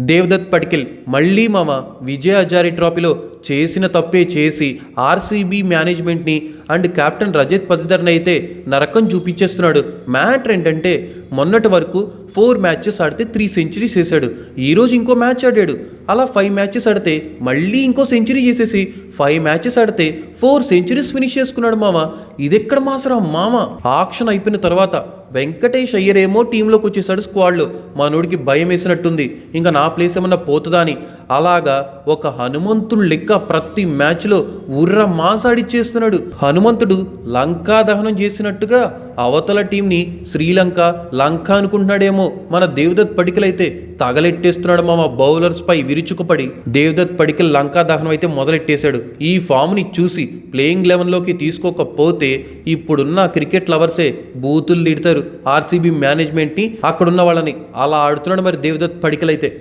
దేవదత్ పడికిల్ మళ్ళీ మామ విజయ్ హజారే ట్రోఫీలో చేసిన తప్పే చేసి ఆర్సీబీ మేనేజ్మెంట్ని అండ్ కెప్టెన్ రజత్ పతిదర్ని అయితే నరకం చూపించేస్తున్నాడు. మ్యాటర్ ఏంటంటే మొన్నటి వరకు 4 మ్యాచెస్ ఆడితే 3 సెంచరీస్ వేశాడు. ఈరోజు ఇంకో మ్యాచ్ ఆడాడు. అలా 5 మ్యాచెస్ ఆడితే మళ్ళీ ఇంకో సెంచరీ చేసేసి 5 మ్యాచెస్ ఆడితే 4 సెంచరీస్ ఫినిష్ చేసుకున్నాడు మామ. ఇదెక్కడ మాసరా మామ. ఆక్షన్ అయిపోయిన తర్వాత వెంకటేష్ అయ్యర్ ఏమో టీంలోకి వచ్చేసాడు స్క్వాడ్లో. మనోడికి భయం వేసినట్టుంది, ఇంకా నా ప్లేస్ ఏమన్నా పోతుందా అని. అలాగా ఒక హనుమంతుడు లెక్క ప్రతి మ్యాచ్లో ఉర్ర మాసాడిచ్చేస్తున్నాడు. హనుమంతుడు లంకా దహనం చేసినట్టుగా అవతల టీంని శ్రీలంక లంక అనుకుంటున్నాడేమో మన దేవదత్ పడికల్ అయితే తగలెట్టేస్తున్నాడు మామ. బౌలర్స్ పై విరుచుకుపడి దేవదత్ పడికల్ లంకా దహనం అయితే మొదలెట్టేశాడు. ఈ ఫామ్ని చూసి ప్లేయింగ్ 11లోకి తీసుకోకపోతే ఇప్పుడున్న క్రికెట్ లవర్సే బూతులు తిడతారు ఆర్సీబీ మేనేజ్మెంట్ని, అక్కడున్న వాళ్ళని. అలా ఆడుతున్నాడు మరి దేవదత్ పడికల్ అయితే.